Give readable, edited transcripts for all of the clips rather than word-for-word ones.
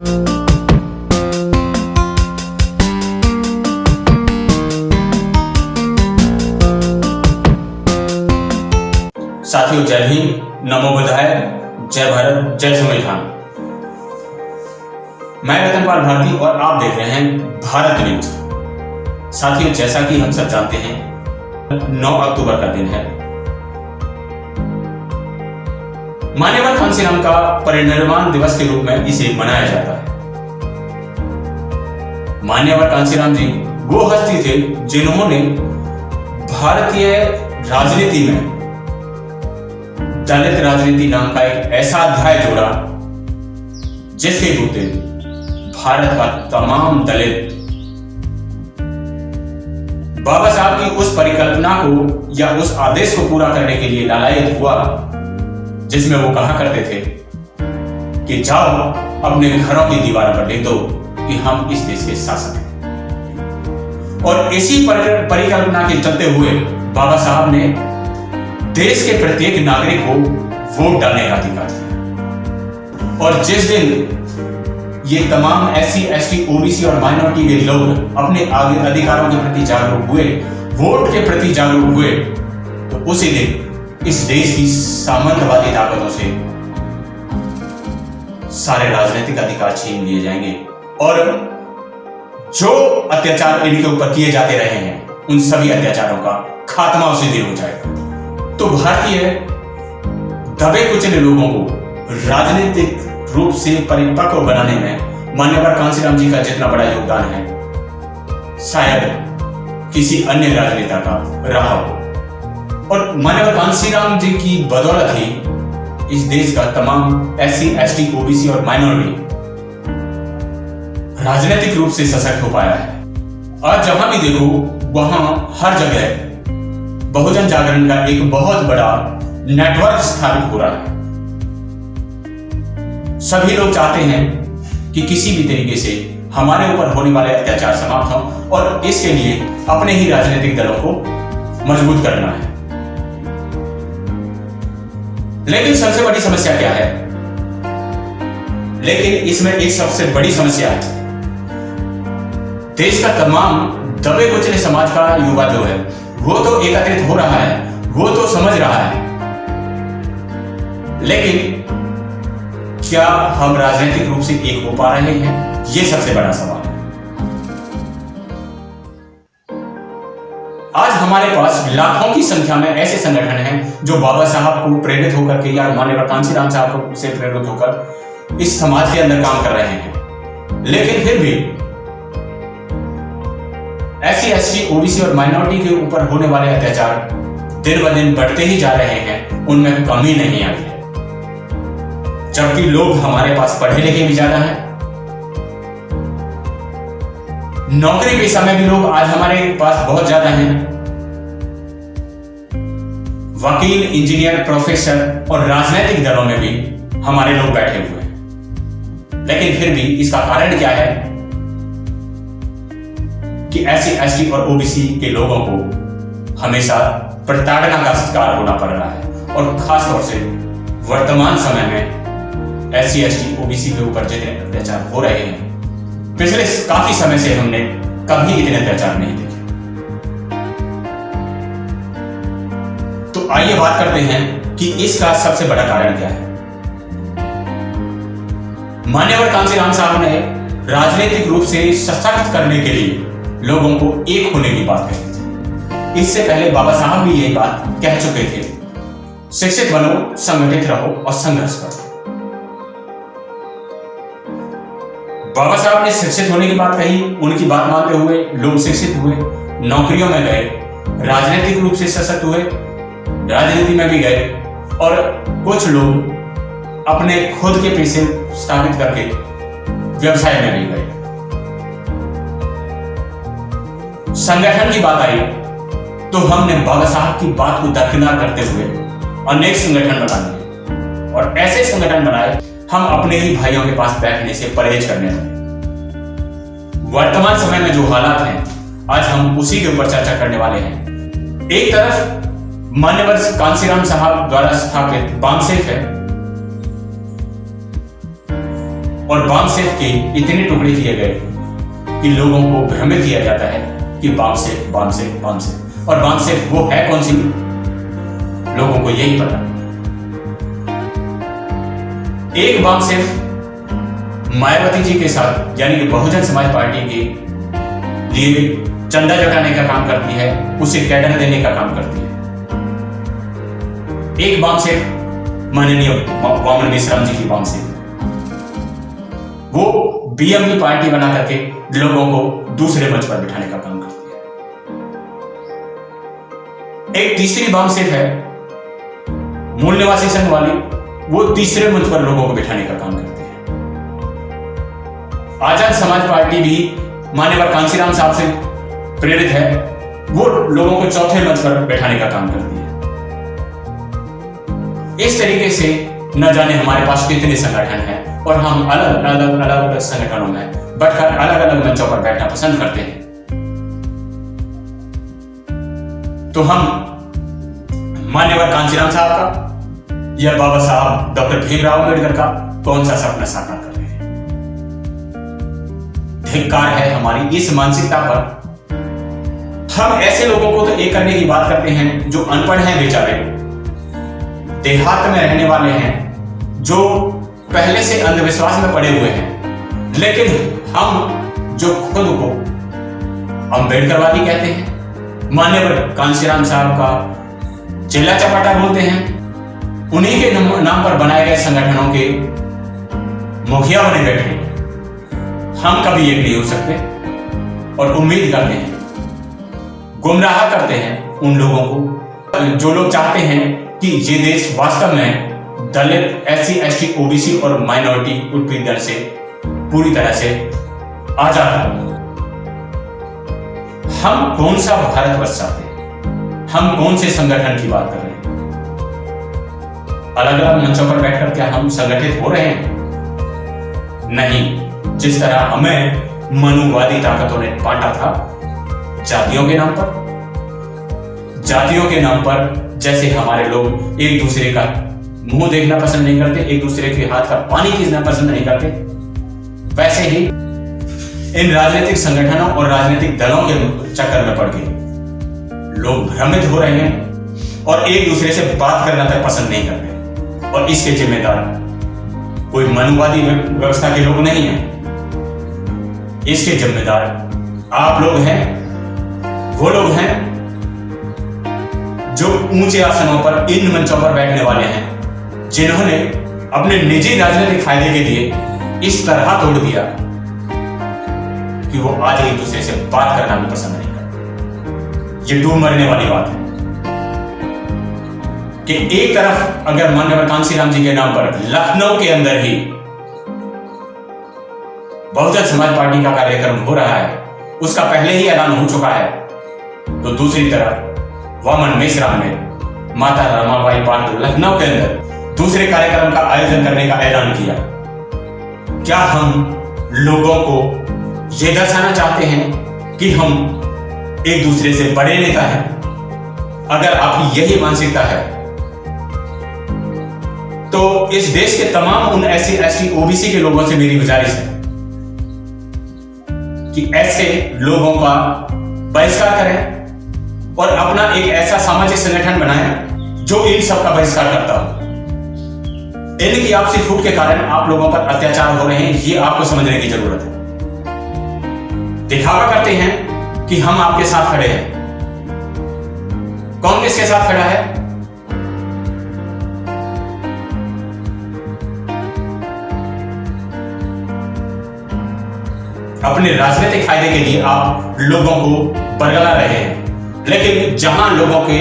साथियों, जय हिंद, नमो बुद्धाय, जय भारत, जय संविधान। मैं रतनपाल भारती और आप देख रहे हैं भारत न्यूज। साथियों, जैसा कि हम सब जानते हैं, 9 अक्टूबर का दिन है। मान्यवर कांशीराम का परिनिर्वाण दिवस के रूप में इसे मनाया जाता है। मान्यवर कांशीराम जी वो हस्ती थे जिन्होंने भारतीय राजनीति में दलित राजनीति नाम का एक ऐसा अध्याय जोड़ा जिसके होते भारत का तमाम दलित बाबा साहब की उस परिकल्पना को या उस आदेश को पूरा करने के लिए लालायित हुआ, जिसमें वो कहा करते थे कि जाओ अपने घरों की दीवारों पर लिख दो कि हम इस देश के शासक हैं। और इसी परिकल्पना के चलते हुए बाबा साहब ने देश के प्रत्येक नागरिक को वोट डालने का अधिकार दिया। और जिस दिन ये तमाम SC, ST, OBC और माइनॉरिटी के लोग अपने अधिकारों के प्रति जागरूक हुए, वोट के प्रति जागरूक हुए, तो उसी दिन इस देश की सामंतवादी ताकतों से सारे राजनीतिक अधिकार छीन लिए जाएंगे और जो अत्याचार इनके ऊपर किए जाते रहे हैं, उन सभी अत्याचारों का खात्मा उसी दिन हो जाएगा। तो भारतीय दबे कुचले लोगों को राजनीतिक रूप से परिपक्व बनाने में मान्यवर कांशीराम जी का जितना बड़ा योगदान है, शायद किसी अन्य राजनेता का रहा हो। और मान्यवर कांशीराम जी की बदौलत ही इस देश का तमाम SC, ST, OBC और माइनॉरिटी राजनीतिक रूप से सशक्त हो पाया है। आज जहां भी देखो वहां हर जगह बहुजन जागरण का एक बहुत बड़ा नेटवर्क स्थापित हो रहा है। सभी लोग चाहते हैं कि किसी भी तरीके से हमारे ऊपर होने वाले अत्याचार समाप्त हों और इसके लिए अपने ही राजनीतिक दलों को मजबूत करना है। लेकिन सबसे बड़ी समस्या क्या है? लेकिन इसमें एक सबसे बड़ी समस्या है, देश का तमाम दबे कुचले समाज का युवा जो है वो तो एकत्रित हो रहा है, वो तो समझ रहा है, लेकिन क्या हम राजनीतिक रूप से एक हो पा रहे हैं? यह सबसे बड़ा सवाल है। आज हमारे पास लाखों की संख्या में ऐसे संगठन हैं जो बाबा साहब को प्रेरित होकर के या मान्यवर कांशीराम साहब से प्रेरित होकर इस समाज के अंदर काम कर रहे हैं, लेकिन फिर भी SC, ST, OBC और माइनॉरिटी के ऊपर होने वाले अत्याचार दिन ब दिन बढ़ते ही जा रहे हैं, उनमें कमी नहीं आई है। जबकि लोग हमारे पास पढ़े लिखे भी ज्यादा हैं, नौकरी पेशा में भी लोग आज हमारे पास बहुत ज्यादा हैं। वकील, इंजीनियर, प्रोफेसर और राजनीतिक दलों में भी हमारे लोग बैठे हुए हैं। लेकिन फिर भी इसका कारण क्या है कि SC, ST और OBC के लोगों को हमेशा प्रताड़ना का शिकार होना पड़ रहा है। और खासतौर से वर्तमान समय में SC, ST, OBC के ऊपर जितने अत्याचार हो रहे हैं, पिछले काफी समय से हमने कभी इतने अत्याचार नहीं देखे। तो आइए बात करते हैं कि इसका सबसे बड़ा कारण क्या है। मान्यवर कांशीराम साहब ने राजनीतिक रूप से सशक्त करने के लिए लोगों को एक होने की बात कही थी। इससे पहले बाबा साहब भी यही बात कह चुके थे, शिक्षित बनो, संगठित रहो और संघर्ष करो। बाबा साहब ने शिक्षित होने की बात कही, उनकी बात मानते हुए लोग शिक्षित हुए, नौकरियों में गए, राजनीतिक रूप से सशक्त हुए, राजनीति में भी गए और कुछ लोग अपने खुद के पेशे स्थापित करके व्यवसाय में भी गए। संगठन की बात आई तो हमने बाबा साहब की बात को दरकिनार करते हुए अनेक संगठन बना लिए और ऐसे संगठन बनाए हम अपने ही भाइयों के पास बैठने से परहेज करने लगे। वर्तमान समय में जो हालात हैं, आज हम उसी के ऊपर चर्चा करने वाले हैं। एक तरफ मान्यवर कांशीराम साहब द्वारा स्थापित बामसेफ है और बम सेफ के इतने टुकड़े किए गए कि लोगों को भ्रमित किया जाता है कि बम सेफ, बम सेफ, बम सेफ। और बम सेफ वो है कौन सी, लोगों को यही पता। एक बम सेफ मायावती जी के साथ यानी कि बहुजन समाज पार्टी के लिए चंदा जुटाने का काम करती है, उसे कैडर देने का काम करती है। एक बम सेफ माननीय वामन मेश्राम जी की बम सेफ, वो बीएमपी पार्टी बना करके लोगों को दूसरे मंच पर बिठाने का काम करती है। एक तीसरी बम सेफ है मूल निवासी संघ वाली, वो तीसरे मंच पर लोगों को बिठाने का काम करती है। आजाद समाज पार्टी भी मान्यवर कांसीराम साहब से प्रेरित है, वो लोगों को चौथे मंच पर बैठाने का काम करती है। इस तरीके से न जाने हमारे पास कितने संगठन हैं और हम अलग अलग संगठनों में बैठकर अलग अलग मंचों पर बैठना पसंद करते हैं। तो हम मान्यवर कांसीराम साहब का या बाबा साहब डॉक्टर भीमराव अम्बेडकर का कौन सा सपना साकार कर रहे हैं? धिक्कार है हमारी इस मानसिकता पर। हम ऐसे लोगों को तो एक करने की बात करते हैं जो अनपढ़ हैं, बेचारे देहात में रहने वाले हैं, जो पहले से अंधविश्वास में पड़े हुए हैं, लेकिन हम जो खुद को अम्बेडकरवादी कहते हैं, मान्यवर कांसीराम साहब का चिल्ला चपाटा बोलते हैं, उन्हीं के नाम पर बनाए गए संगठनों के मुखिया बने बैठे हैं, हम कभी एक नहीं हो सकते और उम्मीद करते हैं, गुमराह करते हैं उन लोगों को जो लोग चाहते हैं कि ये देश वास्तव में दलित, एससी, एसटी, ओबीसी और माइनॉरिटी उत्पीड़न से पूरी तरह से आजाद हो। हम कौन सा भारतवर्ष चाहते हैं? हम कौन से संगठन की बात कर रहे हैं? अलग अलग मंचों पर बैठकर क्या हम संगठित हो रहे हैं? नहीं। जिस तरह हमें मनुवादी ताकतों ने बांटा था जातियों के नाम पर, जातियों के नाम पर जैसे हमारे लोग एक दूसरे का मुंह देखना पसंद नहीं करते, एक दूसरे के हाथ का पानी पीना पसंद नहीं करते, वैसे ही इन राजनीतिक संगठनों और राजनीतिक दलों के चक्कर में पड़ के लोग भ्रमित हो रहे हैं और एक दूसरे से बात करना तक पसंद नहीं करते। और इसके जिम्मेदार कोई मनुवादी व्यवस्था के लोग नहीं हैं, इसके जिम्मेदार आप लोग हैं, वो लोग हैं जो ऊंचे आसनों पर, इन मंचों पर बैठने वाले हैं, जिन्होंने अपने निजी राजनीतिक फायदे के लिए इस तरह तोड़ दिया कि वो आज एक दूसरे से बात करना भी पसंद नहीं करते। ये डूब मरने वाली बात है कि एक तरफ अगर मान्यवर कांसीराम जी के नाम पर लखनऊ के अंदर ही बहुजन समाज पार्टी का कार्यक्रम हो रहा है, उसका पहले ही ऐलान हो चुका है, तो दूसरी तरफ वामन मेश्राम ने माता रमाबाई पार्क लखनऊ के अंदर दूसरे कार्यक्रम का आयोजन करने का ऐलान किया। क्या हम लोगों को यह दर्शाना चाहते हैं कि हम एक दूसरे से बड़े नेता हैं? अगर आपकी यही मानसिकता है तो इस देश के तमाम उन एससी, एसटी, ओबीसी के लोगों से मेरी गुजारिश है कि ऐसे लोगों का बहिष्कार करें और अपना एक ऐसा सामाजिक संगठन बनाएं जो इन सब का बहिष्कार करता हो। इनकी आपसी फूट के कारण आप लोगों पर अत्याचार हो रहे हैं, ये आपको समझने की जरूरत है। दिखावा करते हैं कि हम आपके साथ खड़े हैं, कौन किसके साथ खड़ा है? अपने राजनीतिक फायदे के लिए आप लोगों को बरगला रहे हैं, लेकिन जहां लोगों के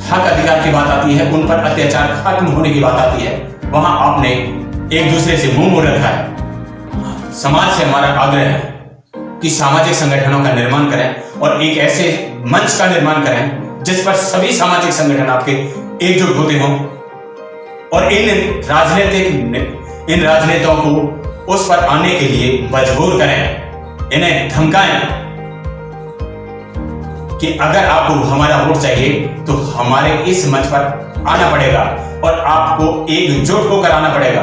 हक अधिकार की बात आती है, उन पर अत्याचार खत्म होने की बात आती है, वहां आपने एक दूसरे से मुंह मोड़ रखा है। समाज से हमारा आग्रह है कि सामाजिक संगठनों का निर्माण करें और एक ऐसे मंच का निर्माण करें जिस पर सभी सामाजिक संगठन आपके एकजुट होते हों और इन राजनेताओं को उस पर आने के लिए मजबूर करें, इन्हें धमकाएं कि अगर आपको हमारा वोट चाहिए तो हमारे इस मंच पर आना पड़ेगा और आपको एकजुट होकर आना पड़ेगा।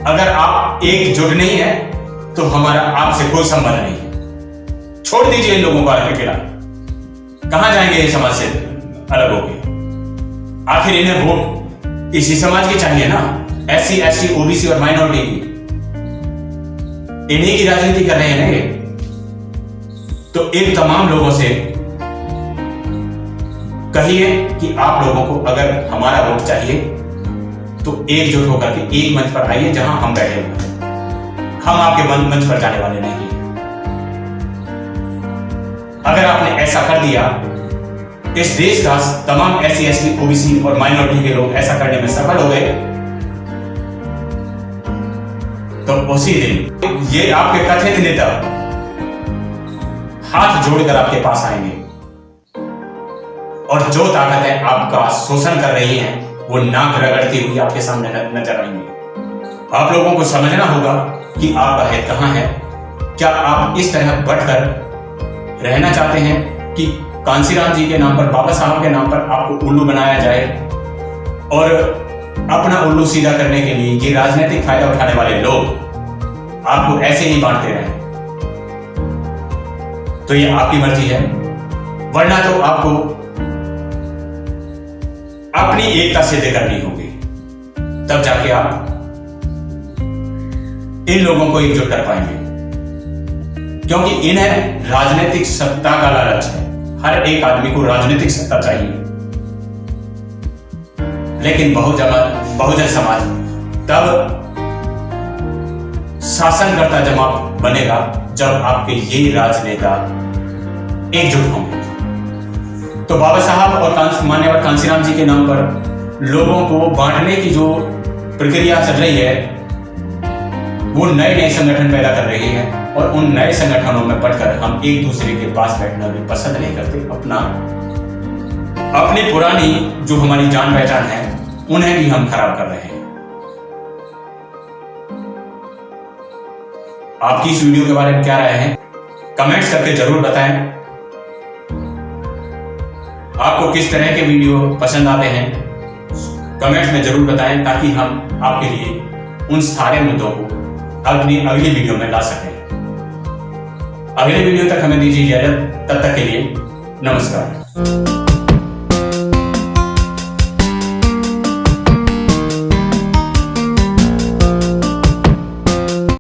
अगर आप एकजुट नहीं है तो हमारा आपसे कोई संबंध नहीं है। छोड़ दीजिए इन लोगों को अकेला। कहां जाएंगे ये समाज से अलग होके? आखिर इन्हें वोट इसी समाज की चाहिए ना, SC, ST, OBC और माइनॉरिटी की। इन्हीं की राजनीति कर रहे हैं ना ये। तो इन तमाम लोगों से कहिए कि आप लोगों को अगर हमारा वोट चाहिए तो एकजुट होकर के एक मंच पर आइए जहां हम बैठे हुए हैं। हम आपके मंच पर जाने वाले नहीं हैं। अगर आपने ऐसा कर दिया, इस देश का तमाम SC, ST, OBC और माइनॉरिटी के लोग ऐसा करने में सफल हो गए, तो उसी दिन ये आपके कथित नेता हाथ जोड़कर आपके पास आएंगे और जो ताकतें आपका शोषण कर रही हैं वो नाक रगड़ती हुई आपके सामने नजर आएंगे। आप लोगों को समझना होगा कि आपका हित कहां है। क्या आप इस तरह बढ़कर रहना चाहते हैं कि कांसीराम जी के नाम पर, बाबा साहब के नाम पर आपको उल्लू बनाया जाए और अपना उल्लू सीधा करने के लिए ये राजनीतिक फायदा उठाने वाले लोग आपको ऐसे ही बांटते रहें? तो ये आपकी मर्जी है, वरना तो आपको अपनी एकता सिद्ध करनी होगी, तब जाके आप इन लोगों को एकजुट कर पाएंगे। क्योंकि इन्हें राजनीतिक सत्ता का लालच है। हर एक आदमी को राजनीतिक सत्ता चाहिए, लेकिन बहुजन समाज तब शासनकर्ता जब बनेगा जब आपके ये राजनेता एकजुट होंगे। तो बाबा साहब और मान्यवर कांसीराम जी के नाम पर लोगों को बांटने की जो प्रक्रिया चल रही है वो नए नए संगठन पैदा कर रही है, और उन नए संगठनों में बढ़कर हम एक दूसरे के पास बैठना भी पसंद नहीं करते। अपनी पुरानी जो हमारी जान पहचान है उन्हें भी हम खराब कर रहे हैं। आपकी इस वीडियो के बारे में क्या राय है, कमेंट्स करके जरूर बताएं। आपको किस तरह के वीडियो पसंद आते हैं कमेंट्स में जरूर बताएं, ताकि हम आपके लिए उन सारे मुद्दों को अगली वीडियो में ला सकें। अगले वीडियो तक हमें दीजिए इजाजत, तब तक के लिए नमस्कार।